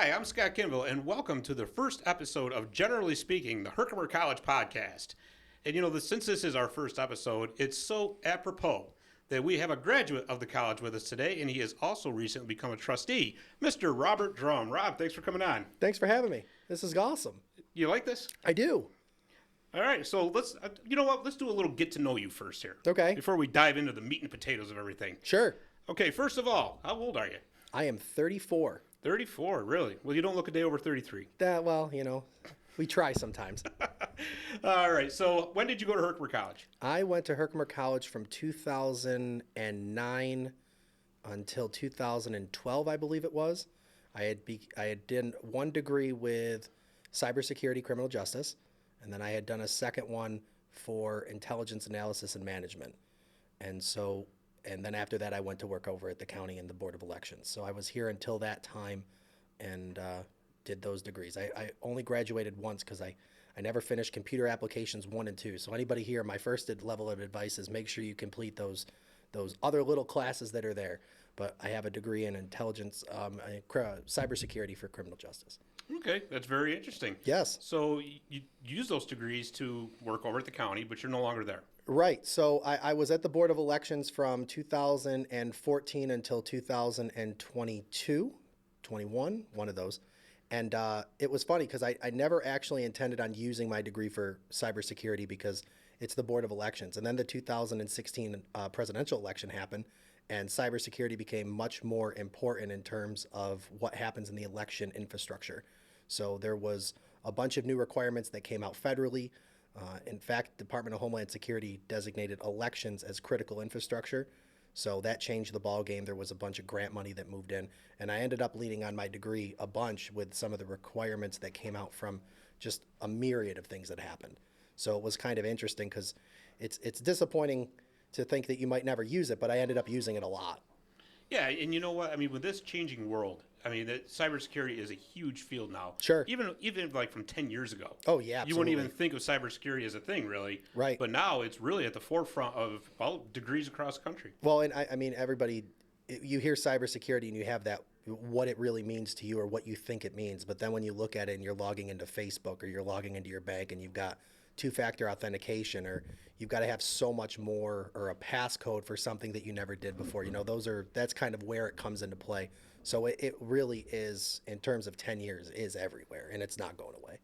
Hi, I'm Scott Kinville, and welcome to the first episode of Generally Speaking, the Herkimer College podcast. And since this is our first episode, it's so apropos that we have a graduate of the college with us today, and he has also recently become a trustee, Mr. Robert Drumm. Rob, thanks for coming on. Thanks for having me. This is awesome. You like this? I do. All right, so let's do a little get to know you first here. Okay. Before we dive into the meat and potatoes of everything. Sure. Okay, first of all, how old are you? I am 34. 34, really? Well, you don't look a day over 33. We try sometimes. All right, so when did you go to Herkimer College? I went to Herkimer College from 2009 until 2012, I believe it was. I had done one degree with cybersecurity criminal justice, and then I had done a second one for intelligence analysis and management. And then after that, I went to work over at the county and the Board of Elections. So I was here until that time and did those degrees. I only graduated once because I never finished computer applications 1 and 2. So anybody here, my first level of advice is make sure you complete those other little classes that are there. But I have a degree in intelligence, cybersecurity for criminal justice. Okay, that's very interesting. Yes. So you use those degrees to work over at the county, but you're no longer there. Right. So I was at the Board of Elections from 2014 until 2022, 21, one of those. And it was funny because I never actually intended on using my degree for cybersecurity because it's the Board of Elections. And then the 2016 presidential election happened, and cybersecurity became much more important in terms of what happens in the election infrastructure. So there was a bunch of new requirements that came out federally. In fact, Department of Homeland Security designated elections as critical infrastructure. So that changed the ball game. There was a bunch of grant money that moved in, and I ended up leaning on my degree a bunch with some of the requirements that came out from just a myriad of things that happened. So it was kind of interesting because it's disappointing to think that you might never use it, but I ended up using it a lot. Yeah, and you know what? I mean, with this changing world, that cybersecurity is a huge field now. Sure. Even like from 10 years ago. Oh, yeah, absolutely. You wouldn't even think of cybersecurity as a thing, really. Right. But now it's really at the forefront of, degrees across the country. Well, and everybody, you hear cybersecurity and you have that, what it really means to you or what you think it means. But then when you look at it and you're logging into Facebook or you're logging into your bank and you've got two-factor authentication, or you've got to have so much more, or a passcode for something that you never did before. That's kind of where it comes into play. So it really is, in terms of 10 years, is everywhere, and it's not going away.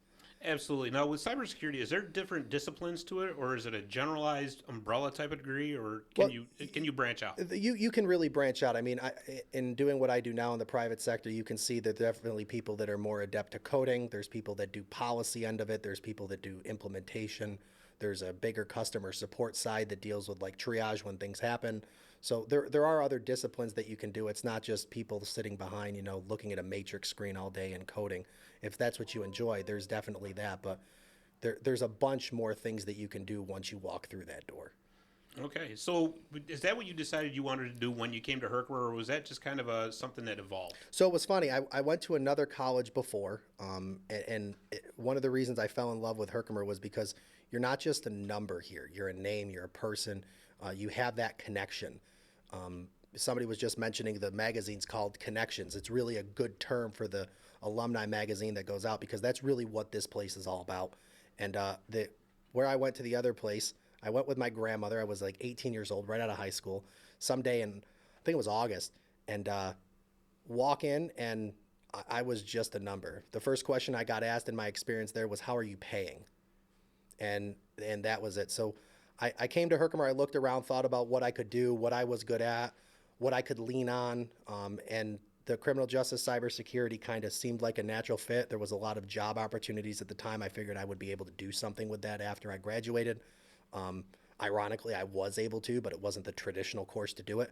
Absolutely. Now, with cybersecurity, is there different disciplines to it, or is it a generalized umbrella type of degree, or can you branch out? You can really branch out. In doing what I do now in the private sector, you can see that there are definitely people that are more adept to coding. There's people that do policy end of it. There's people that do implementation. There's a bigger customer support side that deals with like triage when things happen. So there are other disciplines that you can do. It's not just people sitting behind, looking at a matrix screen all day and coding. If that's what you enjoy, there's definitely that. But there's a bunch more things that you can do once you walk through that door. Okay. So is that what you decided you wanted to do when you came to Herkimer, or was that just kind of something that evolved? So it was funny. I went to another college before, and one of the reasons I fell in love with Herkimer was because you're not just a number here. You're a name. You're a person. You have that connection. Somebody was just mentioning the magazine's called Connections. It's really a good term for the alumni magazine that goes out because that's really what this place is all about. And where I went to the other place, I went with my grandmother. I was like 18 years old, right out of high school, someday in, I think it was August, and walk in, and I was just a number. The first question I got asked in my experience there was, how are you paying? And that was it. So I came to Herkimer, I looked around, thought about what I could do, what I was good at, what I could lean on, and the criminal justice cybersecurity kind of seemed like a natural fit. There was a lot of job opportunities at the time. I figured I would be able to do something with that after I graduated. Ironically, I was able to, but it wasn't the traditional course to do it.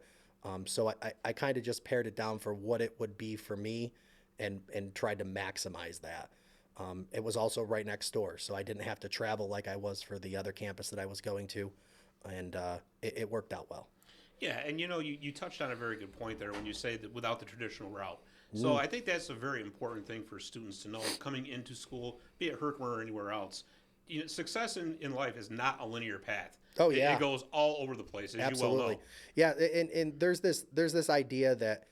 So I kind of just pared it down for what it would be for me and tried to maximize that. It was also right next door, so I didn't have to travel like I was for the other campus that I was going to, and it worked out well. Yeah, and you touched on a very good point there when you say that without the traditional route. So I think that's a very important thing for students to know coming into school, be it Herkimer or anywhere else. Success in life is not a linear path. Oh, yeah. It goes all over the place, as Absolutely. you well know. Yeah, and there's this idea that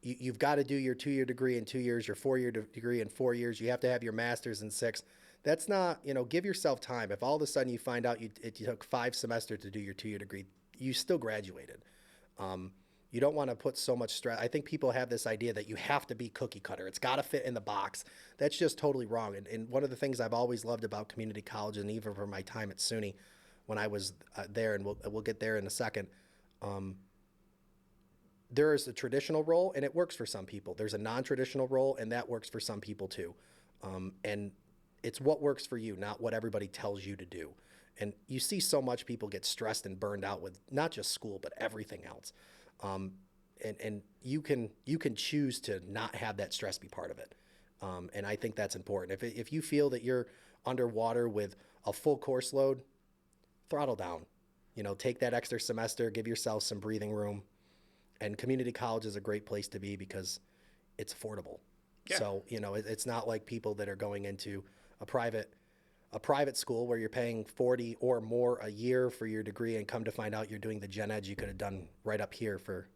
you've got to do your 2-year degree in 2 years, your 4-year degree in 4 years. You have to have your master's in 6. That's not, give yourself time. If all of a sudden you find out it took 5 semesters to do your 2-year degree, you still graduated. You don't want to put so much stress. I think people have this idea that you have to be cookie cutter. It's got to fit in the box. That's just totally wrong. And one of the things I've always loved about community college, and even from my time at SUNY when I was there, and we'll get there in a second, there is a traditional role, and it works for some people. There's a non-traditional role, and that works for some people too. And it's what works for you, not what everybody tells you to do. And you see so much people get stressed and burned out with not just school, but everything else. And you can choose to not have that stress be part of it. And I think that's important. If you feel that you're underwater with a full course load, throttle down. Take that extra semester, give yourself some breathing room. And community college is a great place to be because it's affordable. Yeah. So, it's not like people that are going into a private school where you're paying $40 or more a year for your degree, and come to find out you're doing the gen ed you could have done right up here for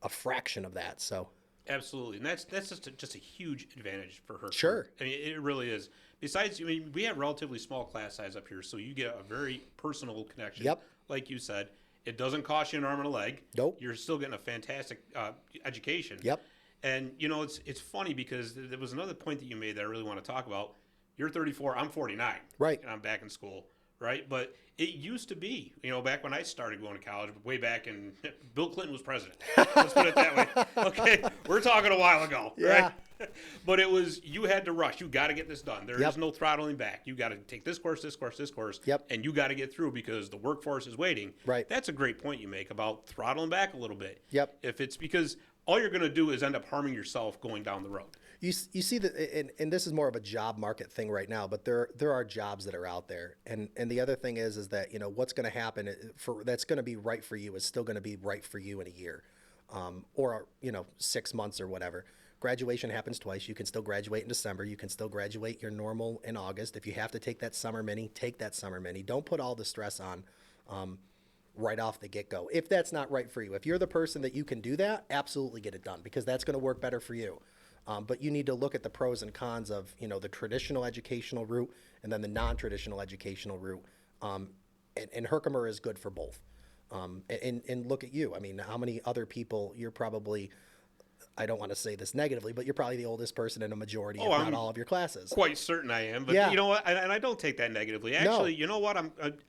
a fraction of that. So absolutely, and that's just a huge advantage for her. Sure, I mean it really is. Besides, we have relatively small class size up here, so you get a very personal connection. Yep. Like you said, it doesn't cost you an arm and a leg. Nope. You're still getting a fantastic education. Yep. And it's funny because there was another point that you made that I really want to talk about. You're 34, I'm 49. Right. And I'm back in school, right? But it used to be, back when I started going to college, way back in, Bill Clinton was president. Let's put it that way. Okay, we're talking a while ago, yeah. Right? But it was, you had to rush. You got to get this done. There Yep. is no throttling back. You got to take this course, this course, this course, Yep. and you got to get through because the workforce is waiting. Right. That's a great point you make about throttling back a little bit. Yep. If it's because all you're going to do is end up harming yourself going down the road. You see that, and this is more of a job market thing right now, but there are jobs that are out there, and the other thing is that what's going to happen that's going to be right for you is still going to be right for you in a year, or 6 months or whatever. Graduation happens twice. You can still graduate in December. You can still graduate your normal in August. If you have to take that summer mini, take that summer mini. Don't put all the stress on right off the get-go. If that's not right for you, if you're the person that you can do that, absolutely get it done because that's going to work better for you. But you need to look at the pros and cons of, the traditional educational route and then the non-traditional educational route. And Herkimer is good for both. And look at you. I mean, how many other people you're probably, I don't want to say this negatively, but you're probably the oldest person in a majority, if not all of your classes. Quite certain I am. But yeah. You know what? And I don't take that negatively. Actually, You know what?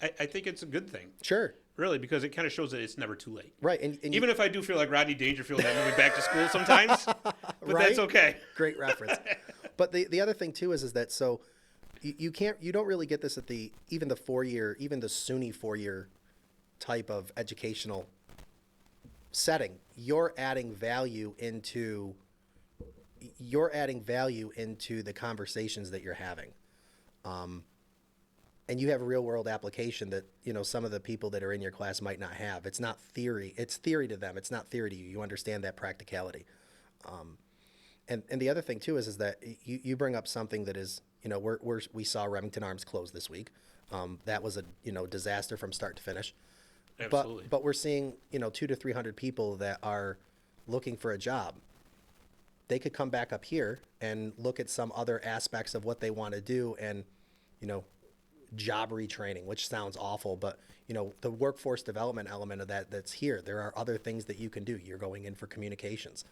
I think it's a good thing. Sure. Really, because it kind of shows that it's never too late. Right. And even if I do feel like Rodney Dangerfield and moving back to school sometimes, but right? That's okay. Great reference. But the other thing too is that so you don't really get this at even the 4-year, even the SUNY 4-year type of educational setting. You're adding value into the conversations that you're having. And you have a real world application that, some of the people that are in your class might not have. It's not theory. It's theory to them. It's not theory to you. You understand that practicality. And the other thing too is that you bring up something that is, we saw Remington Arms close this week. That was a, disaster from start to finish. Absolutely. But we're seeing, 200 to 300 people that are looking for a job. They could come back up here and look at some other aspects of what they want to do and, job retraining, which sounds awful, but the workforce development element of that's here. There are other things that you can do. You're going in for communications.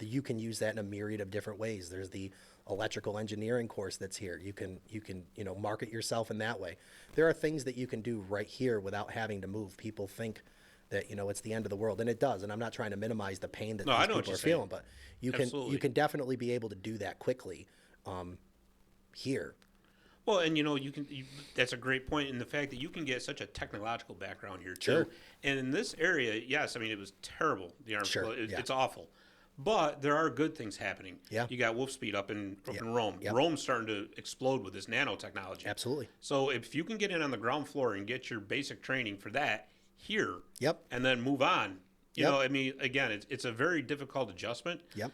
You can use that in a myriad of different ways. There's the electrical engineering course that's here. You can market yourself in that way. There are things that you can do right here without having to move. People think that it's the end of the world, and it does. And I'm not trying to minimize the pain that these people are feeling, but you can definitely be able to do that quickly here. Well, and that's a great point in the fact that you can get such a technological background here too. Sure. And in this area, yes, I mean it was terrible. The arms, sure. It's awful. But there are good things happening. Yeah. You got Wolfspeed up in Rome. Yep. Rome's starting to explode with this nanotechnology. Absolutely. So if you can get in on the ground floor and get your basic training for that here, Yep. and then move on. I mean, again, it's a very difficult adjustment. Yep.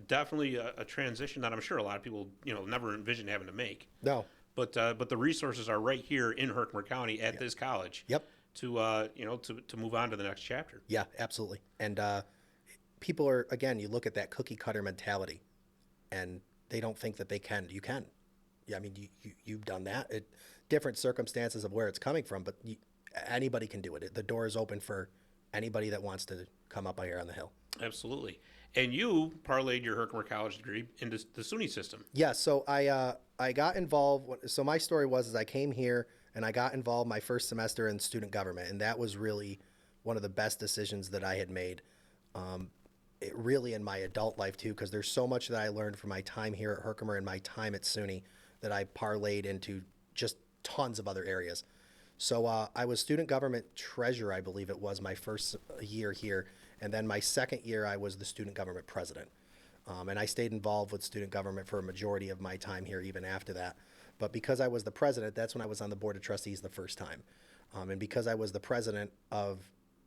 Definitely a transition that I'm sure a lot of people, never envisioned having to make. No. But the resources are right here in Herkimer County at this college. Yep. To move on to the next chapter. Yeah, absolutely. And people are, again, you look at that cookie cutter mentality and they don't think that they can. You can. Yeah, I mean, you've done that. Different circumstances of where it's coming from, but anybody can do it. The door is open for anybody that wants to come up here on the hill. Absolutely. And you parlayed your Herkimer College degree into the SUNY system. Yeah, so I got involved. So my story was I came here and I got involved my first semester in student government, and that was really one of the best decisions that I had made. Really in my adult life too, because there's so much that I learned from my time here at Herkimer and my time at SUNY that I parlayed into just tons of other areas. So I was student government treasurer, I believe it was my first year here. And then my second year, I was the student government president. And I stayed involved with student government for a majority of my time here, even after that. But because I was the president, that's when I was on the board of trustees the first time. And because I was the president of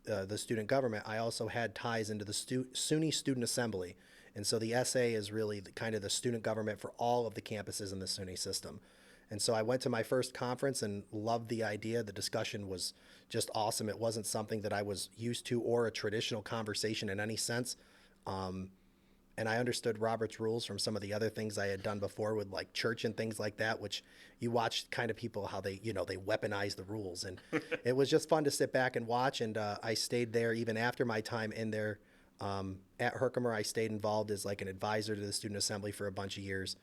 the student government, I also had ties into the SUNY Student Assembly. And so the SA is really kind of the student government for all of the campuses in the SUNY system. And so I went to my first conference and loved the idea. The discussion was just awesome. It wasn't something that I was used to or a traditional conversation in any sense. And I understood Robert's rules from some of the other things I had done before with like church and things like that, which you watch kind of people how they, they weaponize the rules. And it was just fun to sit back and watch. And I stayed there even after my time in there. At Herkimer, I stayed involved as like an advisor to the Student Assembly for a bunch of years.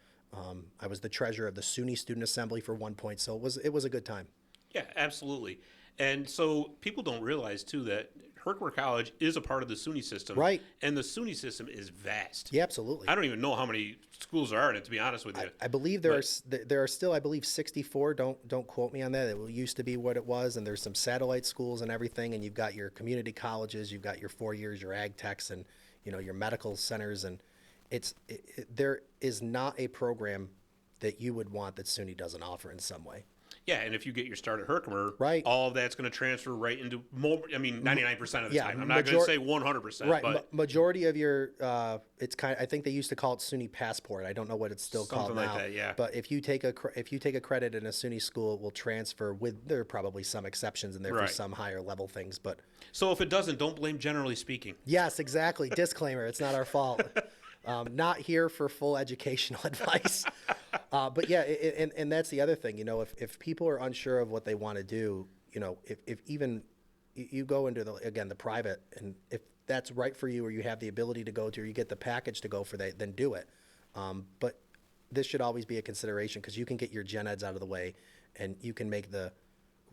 I was the treasurer of the SUNY Student Assembly for one point, so it was a good time. Yeah, absolutely. And so people don't realize too that Herkimer College is a part of the SUNY system, right? And the SUNY system is vast. Yeah, absolutely. I don't even know how many schools there are in it, to be honest with you. I believe there are still, I believe, 64. Don't quote me on that. It used to be what it was, and there's some satellite schools and everything. And you've got your community colleges, you've got your 4 years, your ag techs, and your medical centers, and there is not a program that you would want that SUNY doesn't offer in some way. Yeah, and if you get your start at Herkimer, right, all of that's going to transfer right into 99% of the time. I'm not going to say 100%. Right, but majority of your, I think they used to call it SUNY Passport. I don't know what it's still called now. Something like that, yeah. But if you take a credit in a SUNY school, it will transfer there are probably some exceptions in there for some higher level things. But so if it doesn't, don't blame generally speaking. Yes, exactly. Disclaimer, it's not our fault. Not here for full educational advice. But yeah, and that's the other thing, if people are unsure of what they want to do, if even you go into the private, and if that's right for you or you have the ability to go to, or you get the package to go for that, then do it. But this should always be a consideration because you can get your gen eds out of the way and you can make the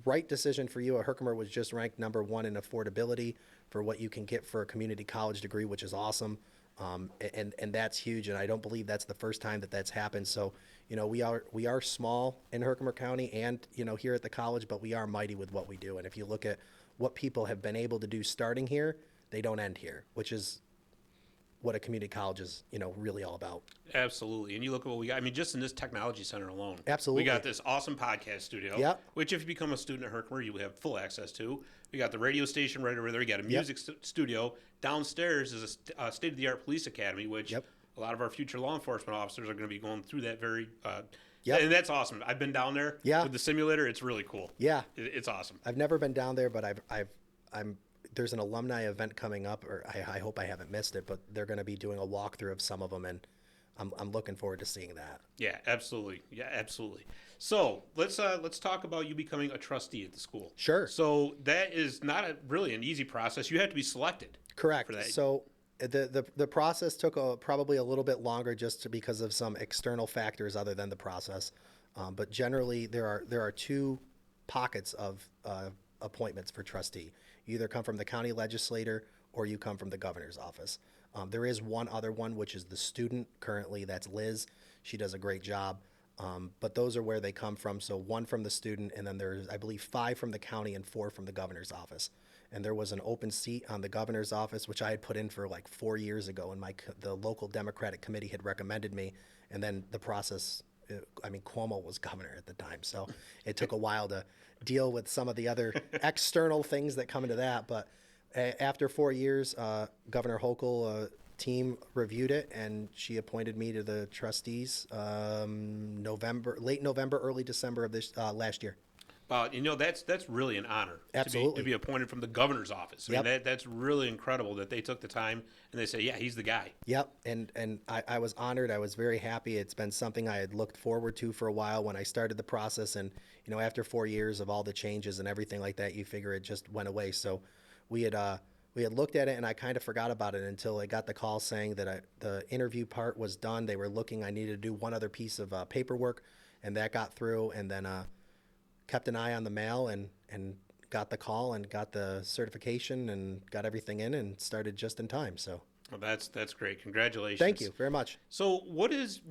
right decision for you. Herkimer was just ranked number 1 in affordability for what you can get for a community college degree, which is awesome. And that's huge, and I don't believe that's the first time that's happened. So, we are small in Herkimer County and, here at the college, but we are mighty with what we do. And if you look at what people have been able to do starting here, they don't end here, which is what a community college is, really all about. Absolutely. And you look at what we got. I mean, just in this technology center alone. Absolutely. We got this awesome podcast studio, which if you become a student at Herkimer, you have full access to. We got the radio station right over there. We got a music studio. Downstairs is a state-of-the-art police academy, which a lot of our future law enforcement officers are going to be going through that very and that's awesome. I've been down there with the simulator. It's really cool. Yeah. It's awesome. I've never been down there, but there's an alumni event coming up, or I hope I haven't missed it, but they're going to be doing a walkthrough of some of them, and I'm looking forward to seeing that. Yeah, absolutely. Yeah, absolutely. So let's talk about you becoming a trustee at the school. Sure. So that is not really an easy process. You have to be selected. Correct. For that. So the process took probably a little bit longer just because of some external factors other than the process. But generally, there are 2 pockets of appointments for trustee. You either come from the county legislator or you come from the governor's office. There is one other one, which is the student. Currently, that's Liz. She does a great job. But those are where they come from. So 1 from the student, and then there's, I believe, 5 from the county and 4 from the governor's office. And there was an open seat on the governor's office, which I had put in for like 4 years ago, and the local Democratic committee had recommended me. And then the process, Cuomo was governor at the time, so it took a while to deal with some of the other external things that come into that. But after 4 years, Governor Hochul team reviewed it, and she appointed me to the trustees late November, early December of this last year. That's really an honor Absolutely. to be appointed from the governor's office. I Yep. mean, that's really incredible that they took the time and they say, yeah, he's the guy. Yep, and I was honored. I was very happy. It's been something I had looked forward to for a while when I started the process, and after 4 years of all the changes and everything like that, you figure it just went away. So we had looked at it, and I kind of forgot about it until I got the call saying that the interview part was done. They were looking. I needed to do one other piece of paperwork, and that got through. And then kept an eye on the mail and got the call and got the certification and got everything in and started just in time. So. Well, that's great. Congratulations. Thank you very much. So, what is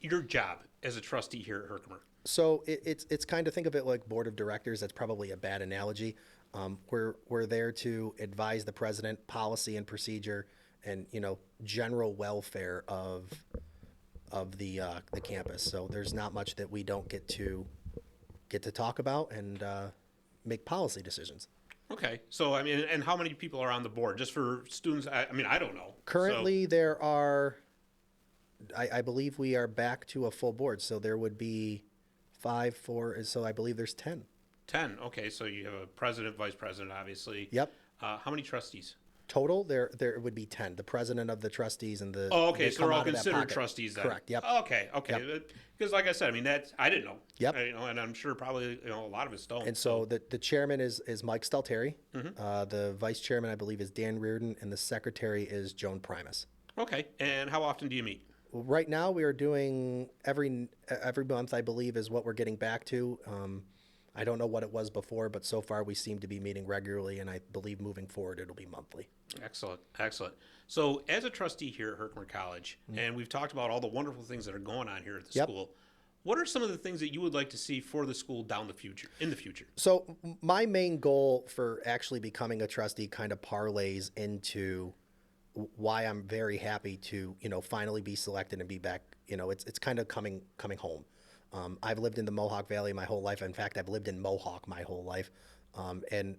your job as a trustee here at Herkimer? So it's kind of, think of it like board of directors. That's probably a bad analogy. We're there to advise the president policy and procedure and general welfare of the campus. So there's not much that we don't get to talk about and make policy decisions. Okay. So, I mean, and how many people are on the board? Just for students, I mean, I don't know. Currently, there are, I believe we are back to a full board. So there would be 5, 4, so I believe there's 10. 10. Okay. So you have a president, vice president, obviously. Yep. How many trustees? Total, there would be 10. The president of the trustees and the. Oh, okay. they So come they're all out of that considered pocket. trustees then. Correct. Yep. Okay. Because, like I said, I mean, I didn't know. Yep. And I'm sure probably a lot of us don't. And so the chairman is Mike Stelteri. The vice chairman, I believe, is Dan Reardon, and the secretary is Joan Primus. Okay. And how often do you meet? Well, right now, we are doing every month, I believe, is what we're getting back to. I don't know what it was before, but so far we seem to be meeting regularly, and I believe moving forward it'll be monthly. Excellent. So, as a trustee here at Herkimer College, and we've talked about all the wonderful things that are going on here at the Yep. school, what are some of the things that you would like to see for the school in the future? So my main goal for actually becoming a trustee kind of parlays into why I'm very happy to, finally be selected and be back. It's kind of coming home. I've lived in the Mohawk Valley my whole life. In fact, I've lived in Mohawk my whole life. And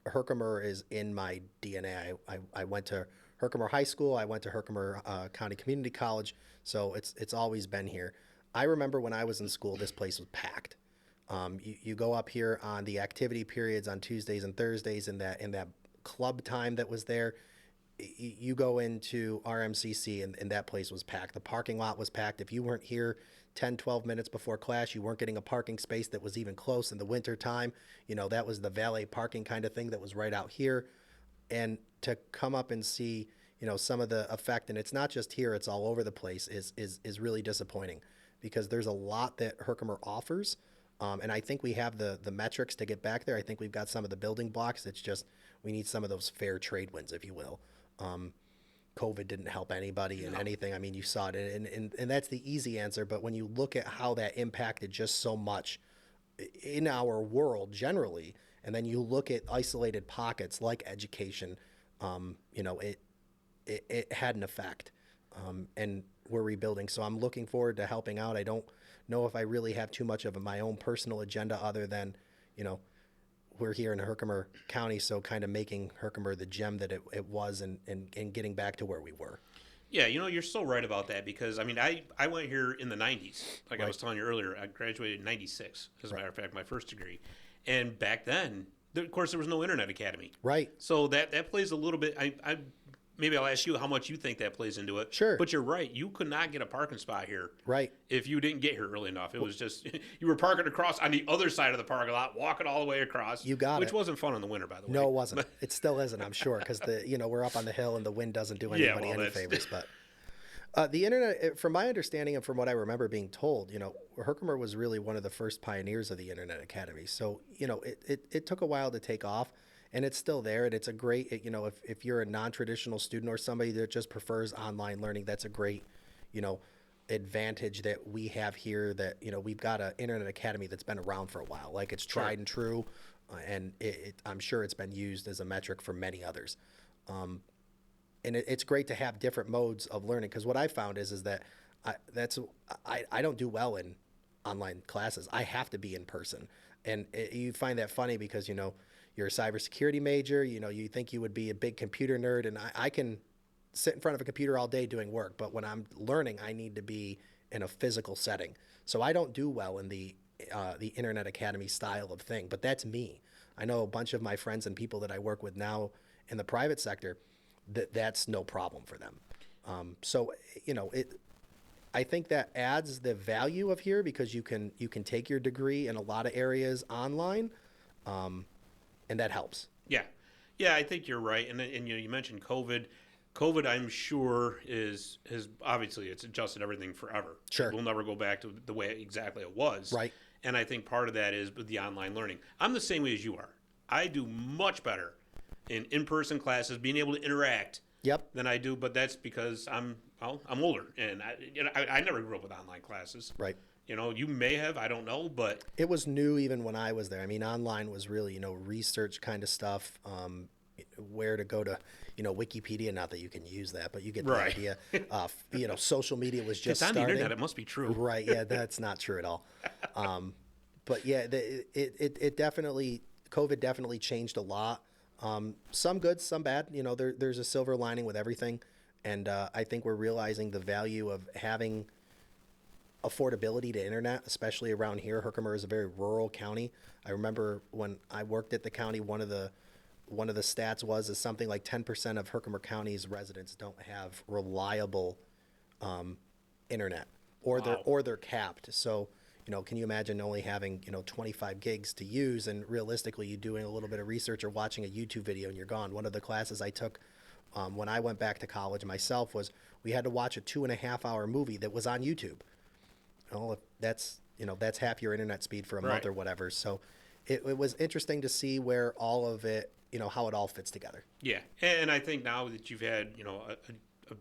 Herkimer is in my DNA. I went to Herkimer High School. I went to Herkimer County Community College. So it's always been here. I remember when I was in school, this place was packed. You go up here on the activity periods on Tuesdays and Thursdays in that club time that was there. You go into RMCC and that place was packed. The parking lot was packed. If you weren't here 10, 12 minutes before class, you weren't getting a parking space that was even close in the winter time. That was the valet parking kind of thing that was right out here. And to come up and see, some of the effect, and it's not just here, it's all over the place, is really disappointing because there's a lot that Herkimer offers. And I think we have the metrics to get back there. I think we've got some of the building blocks. It's just we need some of those fair trade wins, if you will. COVID didn't help anybody in anything. I mean, you saw it, and that's the easy answer. But when you look at how that impacted just so much in our world generally, and then you look at isolated pockets like education, it had an effect. And we're rebuilding. So I'm looking forward to helping out. I don't know if I really have too much of my own personal agenda other than, we're here in Herkimer County, so kind of making Herkimer the gem that it was and getting back to where we were. Yeah, you're so right about that because, I mean, I went here in the 90s. Like I was telling you earlier, I graduated in 96, as a matter of fact, my first degree. And back then, of course, there was no Internet Academy. Right. So that plays a little bit. Maybe I'll ask you how much you think that plays into it. Sure. But you're right. You could not get a parking spot here. Right. If you didn't get here early enough. It was just, you were parking across on the other side of the parking lot, walking all the way across. You got which it. wasn't fun in the winter, by the way. No, it wasn't. It still isn't, I'm sure, because we're up on the hill and the wind doesn't do anybody any favors. But the internet, from my understanding and from what I remember being told, Herkimer was really one of the first pioneers of the Internet Academy. So, it took a while to take off. And it's still there, and it's a great, if you're a non-traditional student or somebody that just prefers online learning, that's a great, advantage that we have here that, we've got an Internet Academy that's been around for a while. Like, it's tried and true, and I'm sure it's been used as a metric for many others. And it's great to have different modes of learning, because what I found is that I don't do well in online classes. I have to be in person. And you find that funny because, you're a cybersecurity major, you think you would be a big computer nerd, and I can sit in front of a computer all day doing work, but when I'm learning, I need to be in a physical setting. So I don't do well in the the Internet Academy style of thing. But that's me. I know a bunch of my friends and people that I work with now in the private sector, that's no problem for them. So, you know, I think that adds the value of here because you can take your degree in a lot of areas online, and that helps. Yeah, yeah, I think you're right. And you mentioned COVID. COVID, I'm sure, is obviously it's adjusted everything forever. Sure. We'll never go back to the way exactly it was. Right. And I think part of that is with the online learning. I'm the same way as you are. I do much better in-person classes, being able to interact Yep. than I do. But that's because I'm older, and I never grew up with online classes. Right. You may have, I don't know, but It was new even when I was there. I mean, online was really, research kind of stuff, where to go to, Wikipedia. Not that you can use that, but you get the Right. idea. Social media was just it's on the starting. internet. It must be true. Right. Yeah, that's not true at all. But yeah, it definitely, COVID definitely changed a lot. Some good, some bad. There's a silver lining with everything. And I think we're realizing the value of having affordability to internet, especially around here. Herkimer is a very rural county. I remember when I worked at the county, one of the stats is something like 10% of Herkimer County's residents don't have reliable internet, or Wow. they're capped. So, can you imagine only having 25 gigs to use, and realistically, you doing a little bit of research or watching a YouTube video and you're gone. One of the classes I took when I went back to college myself was we had to watch a 2.5 hour movie that was on YouTube. If that's half your internet speed for a month Right. or whatever. So it was interesting to see where all of it, how it all fits together. Yeah, and I think now that you've had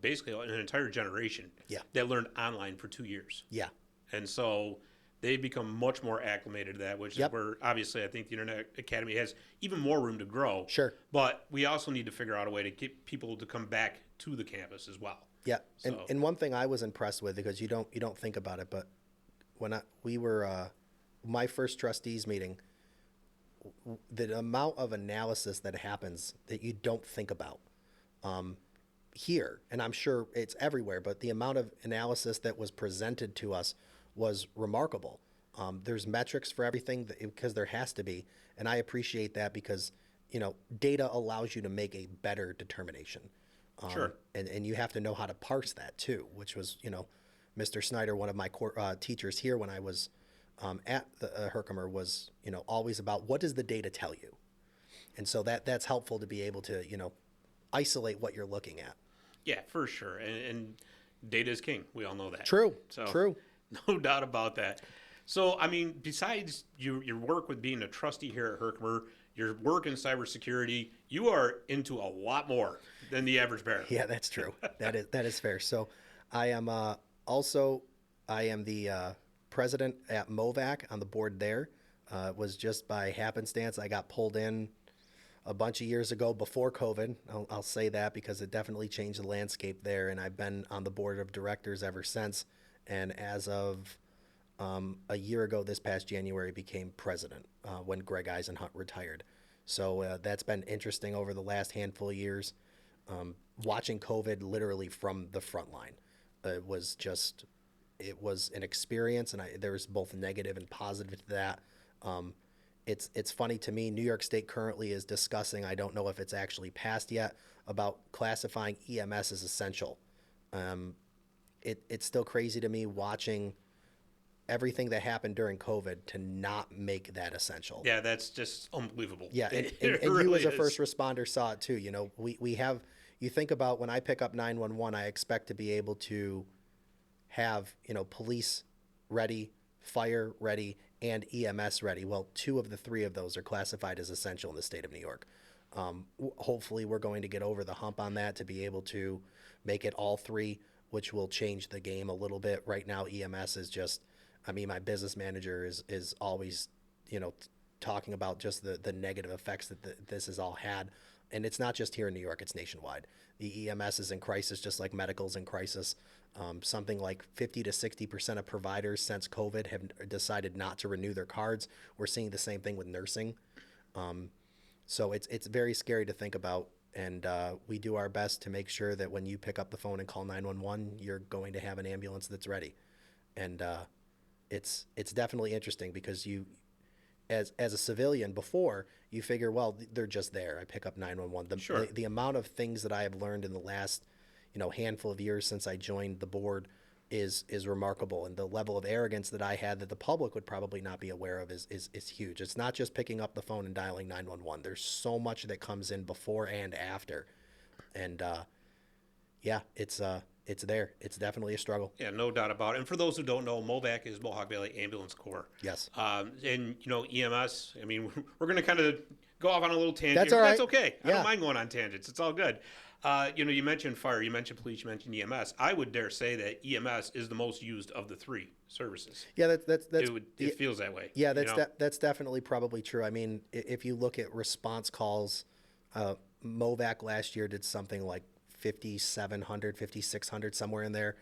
basically an entire generation Yeah. that learned online for 2 years, Yeah. and so they've become much more acclimated to that, which Yep. is where obviously I think the Internet Academy has even more room to grow. Sure. But we also need to figure out a way to get people to come back to the campus as well. Yeah. And So- and one thing I was impressed with, because you don't think about it, but when we were my first trustees meeting, the amount of analysis that happens that you don't think about here, and I'm sure it's everywhere, but the amount of analysis that was presented to us was remarkable. There's metrics for everything because there has to be, and I appreciate that because data allows you to make a better determination. Sure. And you have to know how to parse that too, which was Mr. Snyder, one of my teachers here when I was at the Herkimer, was always about what does the data tell you, and so that's helpful to be able to isolate what you're looking at. Yeah, for sure. And data is king. We all know that. True. So True. no doubt about that. So, I mean, besides your work with being a trustee here at Herkimer, your work in cybersecurity, you are into a lot more than the average bear. Yeah, that's true. That is fair. So, I am the president at MOVAC on the board there. It was just by happenstance I got pulled in a bunch of years ago before COVID. I'll say that because it definitely changed the landscape there, and I've been on the board of directors ever since. And as of a year ago, this past January, became president when Greg Eisenhunt retired. So that's been interesting over the last handful of years, watching COVID literally from the front line. It was an experience, and there's both negative and positive to that. It's funny to me, New York State currently is discussing, I don't know if it's actually passed yet, about classifying EMS as essential. It's still crazy to me watching everything that happened during COVID to not make that essential. Yeah, that's just unbelievable. Yeah, and It you really as a is. first responder saw it too. We have, you think about when I pick up 911, I expect to be able to have, police ready, fire ready, and EMS ready. Well, 2 of the 3 of those are classified as essential in the state of New York. Hopefully we're going to get over the hump on that to be able to make it all 3, which will change the game a little bit. Right now, EMS is just, my business manager is always, talking about just the negative effects that this has all had. And it's not just here in New York, it's nationwide. The EMS is in crisis, just like medical's in crisis. Something like 50 to 60% of providers since COVID have decided not to renew their cards. We're seeing the same thing with nursing. So it's very scary to think about. And we do our best to make sure that when you pick up the phone and call 911, you're going to have an ambulance that's ready. And it's definitely interesting because you, as a civilian before, you figure, well, they're just there. I pick up 911. Sure. The amount of things that I have learned in the last, handful of years since I joined the board is remarkable, and the level of arrogance that I had that the public would probably not be aware of is huge. It's not just picking up the phone and dialing 911. There's so much that comes in before and after, and yeah, it's there. It's definitely a struggle. Yeah, no doubt about it. And for those who don't know, MOVAC is Mohawk Valley Ambulance Corps. Yes. And, EMS, I mean, we're going to kind of go off on a little tangent. That's all right. That's okay. I Yeah. don't mind going on tangents. It's all good. You mentioned fire, you mentioned police, you mentioned EMS. I would dare say that EMS is the most used of the three services. Yeah, that's It feels that way. yeah, that's definitely probably true. I mean, if you look at response calls, MOVAC last year did something like 5,700, 5,600, somewhere in there.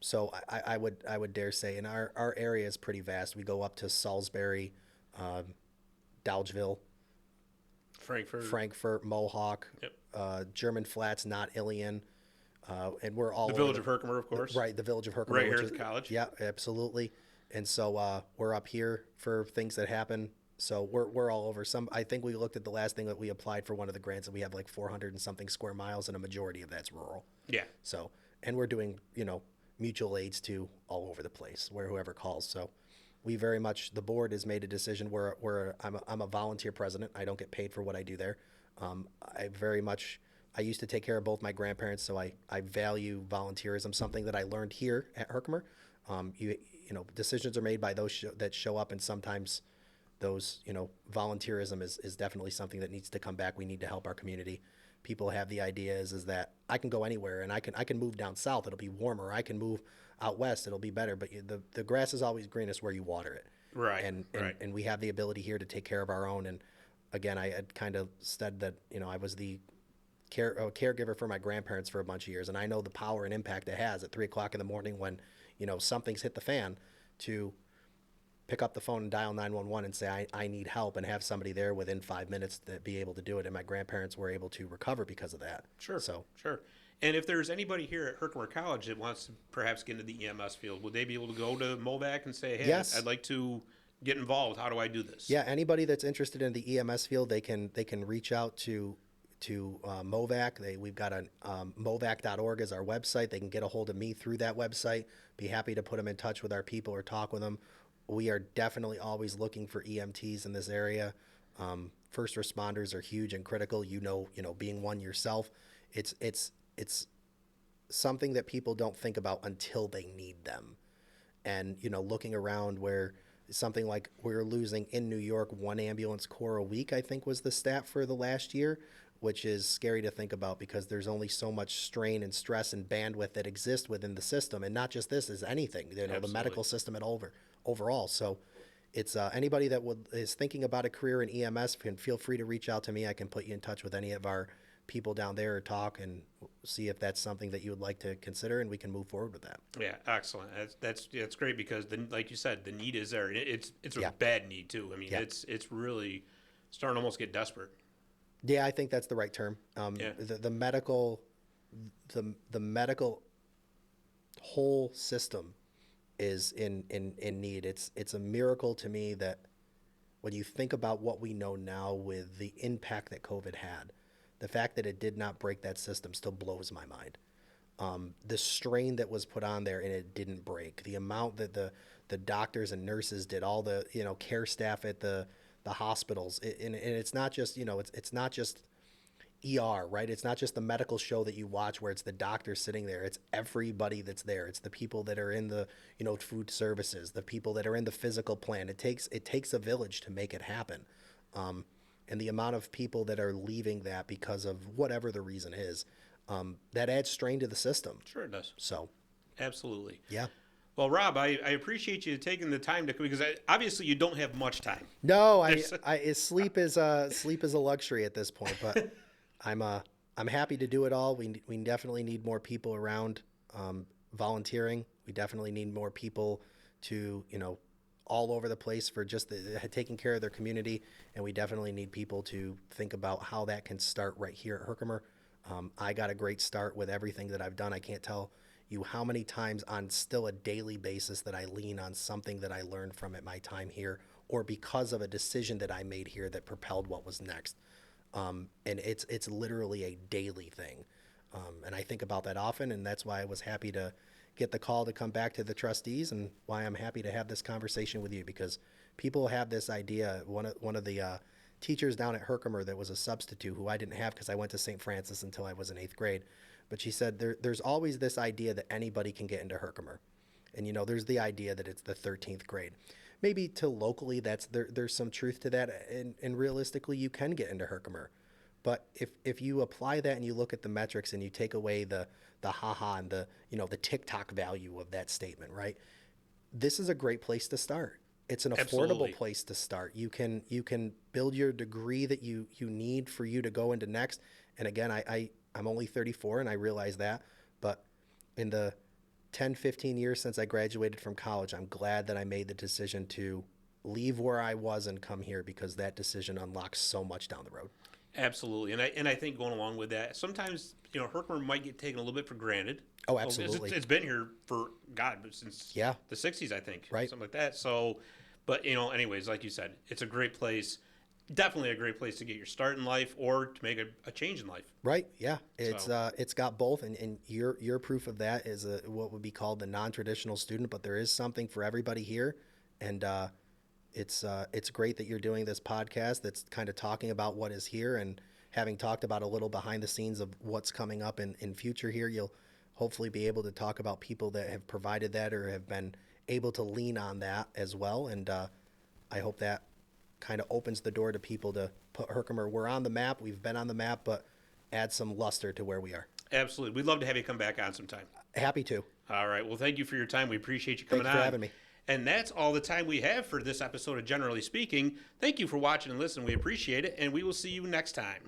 So I would dare say, and our area is pretty vast. We go up to Salisbury, Dalgeville, Frankfurt, Mohawk, Yep. German Flats, not Ilion, and we're all The over village of Herkimer, of course. right, the village of Herkimer, Right here which at the college. Yeah, absolutely. And so we're up here for things that happen. So we're all over. I think we looked at the last thing that we applied for one of the grants, and we have like 400 and something square miles, and a majority of that's rural. Yeah. So, and we're doing, mutual aids too all over the place where whoever calls. So we very much, the board has made a decision where I'm a volunteer president. I don't get paid for what I do there. I used to take care of both my grandparents, so I value volunteerism, something that I learned here at Herkimer. Decisions are made by those that show up, and sometimes those, volunteerism is definitely something that needs to come back. We need to help our community. People have the idea is that I can go anywhere, and I can move down south. It'll be warmer. I can move out west. It'll be better. But the grass is always greenest where you water it. Right. And we have the ability here to take care of our own. And again, I had kind of said that, I was the caregiver for my grandparents for a bunch of years, and I know the power and impact it has at 3:00 in the morning when, something's hit the fan, to pick up the phone and dial 911 and say, I need help, and have somebody there within 5 minutes to be able to do it. And my grandparents were able to recover because of that. Sure. So, Sure. And if there's anybody here at Herkimer College that wants to perhaps get into the EMS field, would they be able to go to MOVAC and say, hey, Yes. I'd like to get involved. How do I do this? yeah, anybody that's interested in the EMS field, they can reach out to MOVAC. We've got a movac.org is our website. They can get a hold of me through that website. Be happy to put them in touch with our people or talk with them. We are definitely always looking for EMTs in this area. First responders are huge and critical. Being one yourself, it's something that people don't think about until they need them. And looking around where something like we're losing in New York 1 ambulance corps a week, I think was the stat for the last year, which is scary to think about because there's only so much strain and stress and bandwidth that exists within the system, and not just this, is anything, the medical system overall. So it's anybody that is thinking about a career in EMS can feel free to reach out to me. I can put you in touch with any of our people down there or talk and see if that's something that you would like to consider, and we can move forward with that. Yeah, excellent. That's great because like you said, the need is there. It's a Yeah. bad need too. I mean, Yeah. it's really starting to almost get desperate. Yeah, I think that's the right term. Yeah. The medical whole system is in need. It's a miracle to me that when you think about what we know now with the impact that COVID had, the fact that it did not break that system still blows my mind. The strain that was put on there and it didn't break, the amount that the doctors and nurses did, all the care staff at the hospitals, and it's not just it's not just ER, right? It's not just the medical show that you watch where it's the doctor sitting there. It's everybody that's there. It's the people that are in the food services, the people that are in the physical plant. It takes a village to make it happen. And the amount of people that are leaving that because of whatever the reason is, that adds strain to the system. Sure it does. So, Absolutely. yeah. Well, Rob, I appreciate you taking the time to, because obviously you don't have much time. No, sleep is a luxury at this point, but I'm happy to do it all. We definitely need more people around volunteering. We definitely need more people to all over the place for just taking care of their community, and we definitely need people to think about how that can start right here at Herkimer. I got a great start with everything that I've done. I can't tell you how many times on still a daily basis that I lean on something that I learned from at my time here, or because of a decision that I made here that propelled what was next. And it's literally a daily thing. And I think about that often, and that's why I was happy to get the call to come back to the trustees, and why I'm happy to have this conversation with you, because people have this idea. One of the teachers down at Herkimer that was a substitute, who I didn't have because I went to St. Francis until I was in 8th grade, but she said there's always this idea that anybody can get into Herkimer. And, there's the idea that it's the 13th grade. Maybe to locally, there's some truth to that, and realistically, you can get into Herkimer. But if you apply that and you look at the metrics and you take away the haha and the TikTok value of that statement, right? This is a great place to start. It's an affordable Absolutely. place to start. You can build your degree that you need for you to go into next. And again, I'm only 34 and I realize that, but in the 10, 15 years since I graduated from college, I'm glad that I made the decision to leave where I was and come here, because that decision unlocks so much down the road. Absolutely, and I think going along with that, sometimes Herkimer might get taken a little bit for granted. Oh, It's- absolutely. it's been here for since Yeah. the '60s, I think, Right. something like that. So, but anyways, like you said, it's a great place. Definitely a great place to get your start in life or to make a change in life. Right. Yeah. It's So- it's got both, and your proof of that is what would be called the non-traditional student, but there is something for everybody here, and it's great that you're doing this podcast that's kind of talking about what is here, and having talked about a little behind the scenes of what's coming up in future here, you'll hopefully be able to talk about people that have provided that or have been able to lean on that as well, and I hope that kind of opens the door to people to put Herkimer. We're on the map. We've been on the map, but add some luster to where we are. Absolutely, we'd love to have you come back on sometime. Happy to. All right. Well, thank you for your time. We appreciate you coming Thank you for on. having me. And that's all the time we have for this episode of Generally Speaking. Thank you for watching and listening. We appreciate it, and we will see you next time.